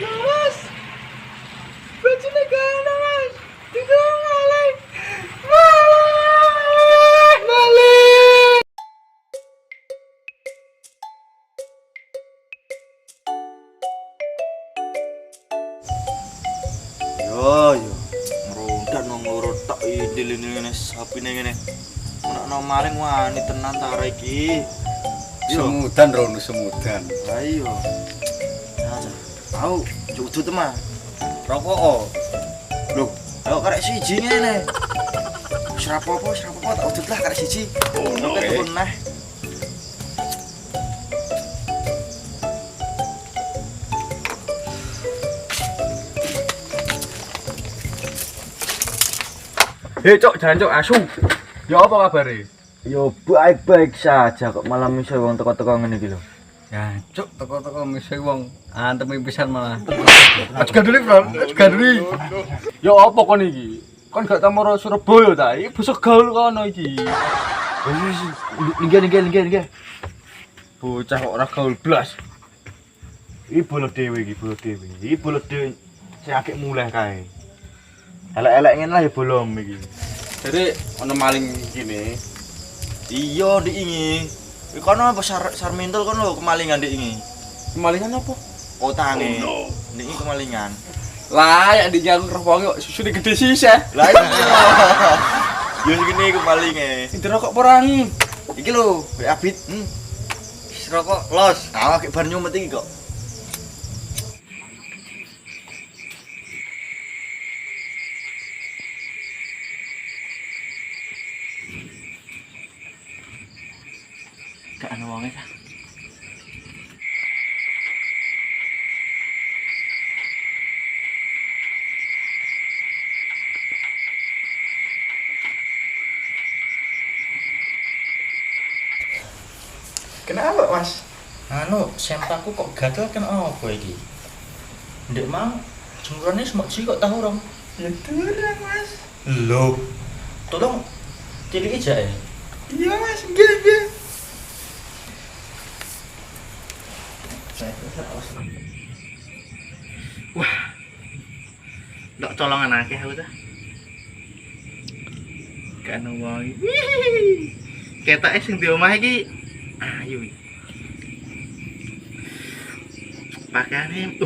Mas, bajunya gana mas, itu maling, maling, maling. Yo yo, ngerondak nang ngurut tak idil ini ngene sapine ngene. Ana maling wani tenan ta iki. Yo, Semudan Rono semudan. ayo. Nah, au, jujut mah. Rokok oh. Loh, ayo karek siji ngene. Serapopo tak udut lah karek siji. Ono, Oke, tukun nah. Hei cok, jangan cok asu. Ya apa kabarnya? Yo baik-baik saja kok malam iso wong teko-teko ngene iki lho. Ya, cuk teko-teko misi wong antemi pisan malah. Ajukan dulu, Bro. Ajukan dulu. Ya apa kon iki? Kon gak tamara Surabaya ta? Iki besok gaul kono iki. Wis nggih. Bocah kok ora gaul blas. Iki bolot dhewe iki, bolot dhewe. Iki bolot dhewe sing akeh mulih kae. Elek-elek ngene lah ya bolom iki. Jadi ana maling gini. Iya, Dik ini. Iki kono apa sarmintul kono kemalingan Dik ini. Kemalingan apa? Otange. Dik ini kemalingan. Lah, ya ndek aku kerwong kok susune gede sisih. Lah iki. Yo segini kemalinge. Indra kok perangi. Iki lho, Mbak Abid. Wis rokok los. Awak bar nyumet iki kok. Gak ana wonge ta. Kenapa, Mas? Sempakku kok gatel kan apa iki? Ndek mang jemurane semoji kok tahu rong. Ya durang, Mas. Lho. Tolong tiliki jae. Iya, Mas. Nggih. Wah. Ndak colongan akeh aku ta. Kan wong iki. Ketake sing di omah iki ayu. Pakaiane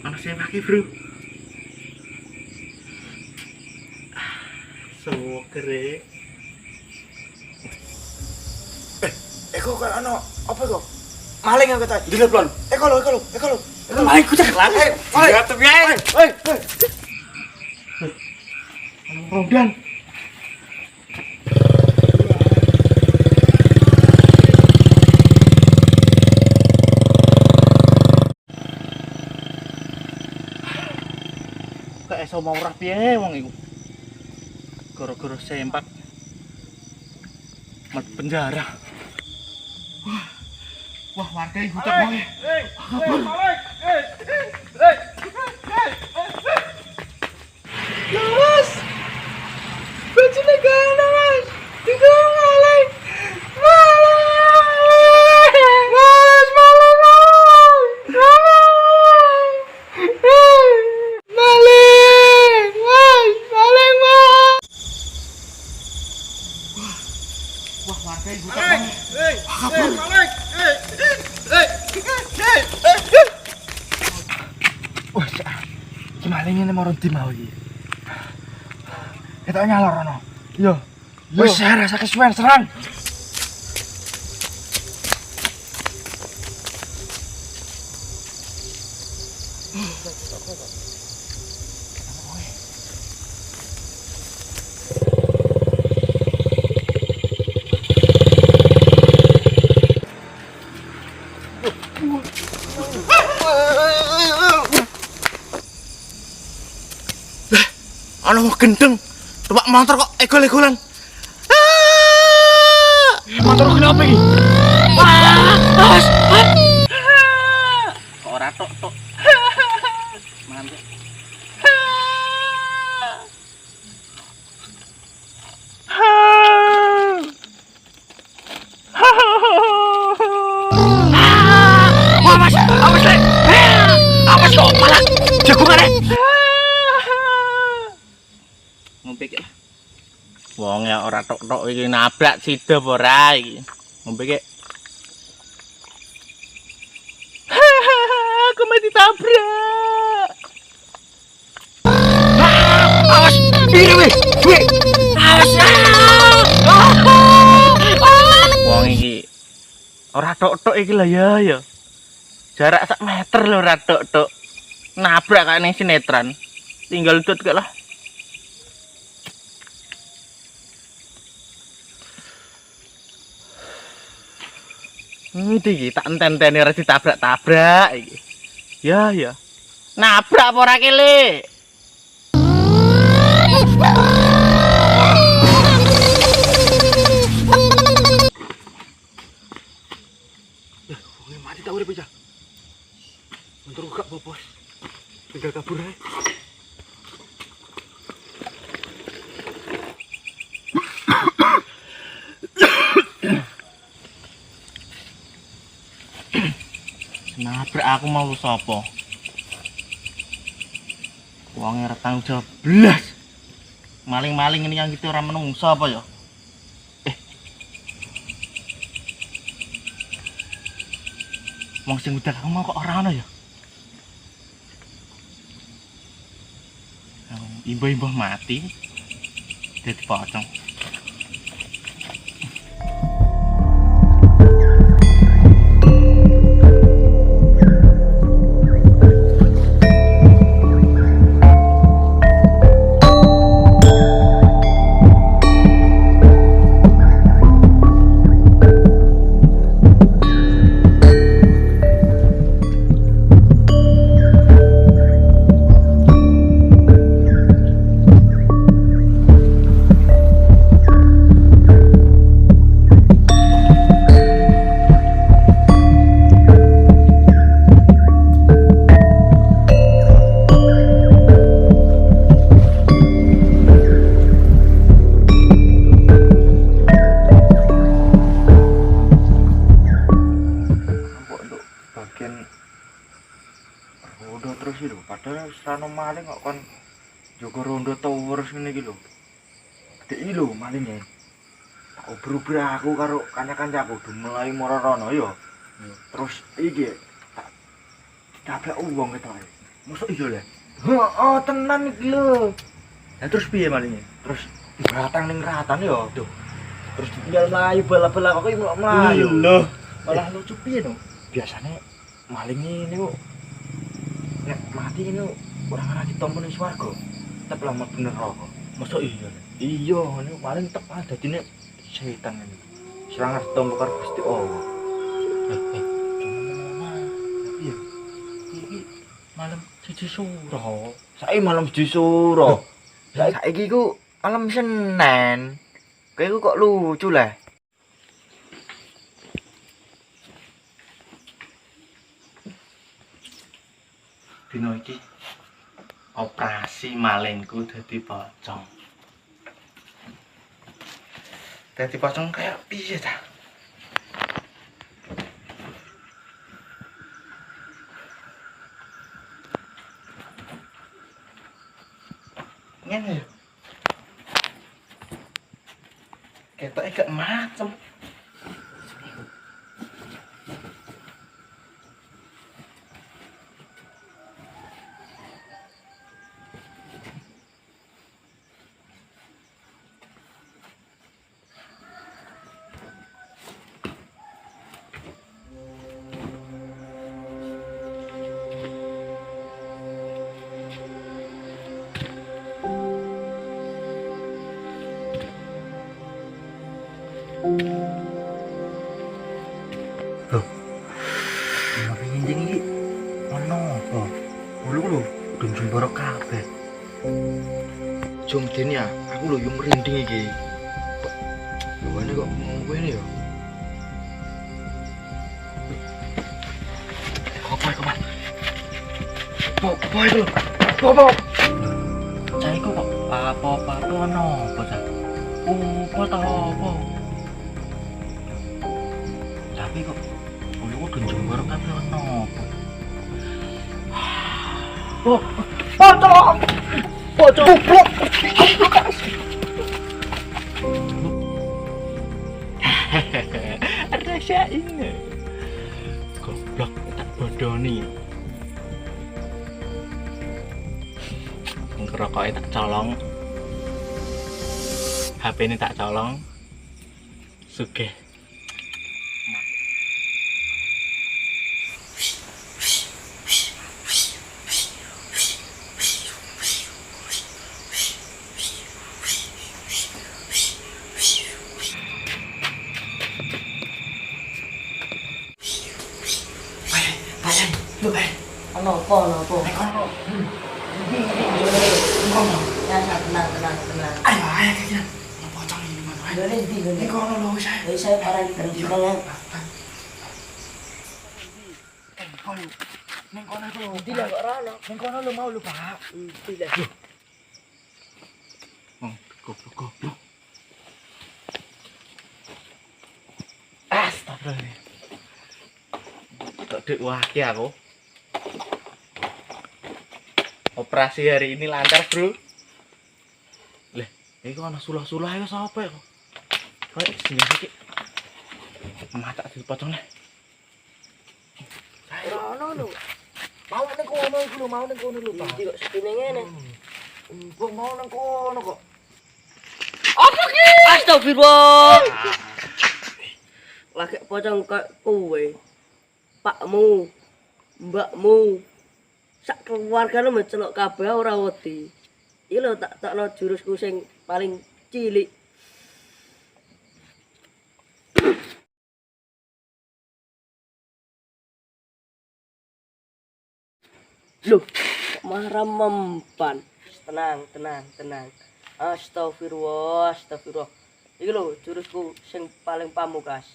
ana sing pakai, Bro. Sokere. Eko kok ana apa kok? Maling aku tadi. Dile plon. Eko lo. Maling ku cek lagi. Ya tepi ae. Hei. Rodan. Kayak iso mau rapi ae wong iku. Gara-gara sempak. Mat penjara. Wah, warga iku tak mau. Mas. Bajunya gana, Mas. Itu maling. Maling. Mas, maling. Maling. Mas, maling, Mas. Wah, warga iku tak mau. Wah, gimana ini mau ronti mau iki? Kita nyalor ono. Iya. Wis rasa kesuwen serang. Ana wong gendeng. Tebak motor kok egol-egolan. Motor kenapa iki? Mas. Ora tok. Mantap. tok-tok iki nabrak sida apa ora iki. Ngombe kek. Aku mati tabrak. Awas, ini weh. Awas. Wong iki ora tok-tok iki lah ya. Jarak sak meter lho ora tok-tok. Nabrak kayak ning sinetron. Tinggal dut kek lah. Iki tak enten-enteni ora ditabrak-tabrak iki. Ya. Nabrak apa ora kele? Wong mati tak urip aja. Untuk gak bos. Tinggal kabur ae. Nabrak aku mau sapa? Wong ora tanggung jawab blas. Maling-maling ini yang gitu ora menungso apa ya? Wong sing udah aku mau kok ora ana ya? Ibu-ibu mati. Dadi pocong. Rondo terus iki lho, padahal serana maling kok kon jaga rondo terus ngene iki lho. Gedhe iki lho malinge. Tak obrol aku karo kanca-kancaku dumulai mara rono ya. Terus iki tak tabrak wong ketoke. Mosok iya lho. Heeh, tenan iki lho. Lah terus piye malinge? Terus batang ning ratan ya. Duh. Terus tinggal mlayu bala-bala kok iki mlayu. Lho, malah lucu piye no? Biasane maling ini kok nek mati ini ora ora ditompo ning swarga. Tetep lama bener kok. Mosok iya? Iya, ini paling tepat dadine setan ini. Serang ditompo karo Gusti Allah. Iya. Iki malam siji suro. Saiki malam siji suro. Saiki ku malam Senin. Kayak kok lucu lah. Dino iki operasi malingku dadi pocong. Dadi pocong kayak piye ta? Ngene ya. Ketoke gak macem. Loh. Tapi nginjing iki ono apa? Lho, udah jemboro kabeh. Jom den ya, aku lho yo merinding iki. Luane kok ngene ya? Apa? Apa itu? Apa? Cah iku kok apa-apa ono apa ta? Apa ta apa? Tapi kok kulo udah jembar kabeh ono apa? Pocong! Rasa ini. Goblok tak bodoni. Ngerokoknya tak colong. HP ini tak colong. Sugih. Nopo. Ya, tenang. Ayo kita. Mau pocong ini mana? Ini kono lho Saya parah di terus ya. Ning kono lho. Tidak kok rono. Ning kono lho mau lho, Pak. Tidak. Goblok. Astagfirullah. Kok dek waki aku. Operasi hari ini lancar, Bro. Lah, iki ana sulah-sulah ya sapa kok? Kayak sini iki. Mata dipocong nih. Rono lho. Mau ning kono iku lho, mau ning kono lho, Pak. Iki kok sepine ngene. Kok mau ning kono kok. Astagfirullah. Lagi pocong kok kowe. Pakmu, mbakmu, sak keluargane mencelok kabeh ora wedi. Iki lho tak takno jurusku sing paling cilik. Loh, kok marah mempan. Tenang. Astagfirullah. Iki lho jurusku sing paling pamungkas.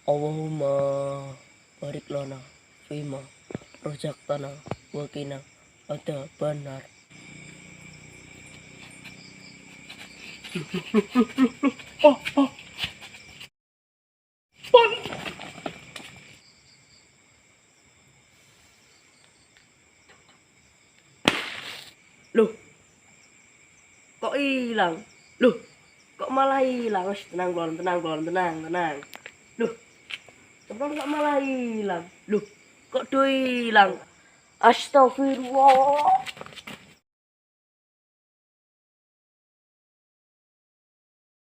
Allahumma barik lana fima rojaktana wakina ada benar. Loh, kok hilang? Loh, kok malah hilang? Tenang. Loh, kok malah hilang? Loh, kok do hilang? Astagfirullah.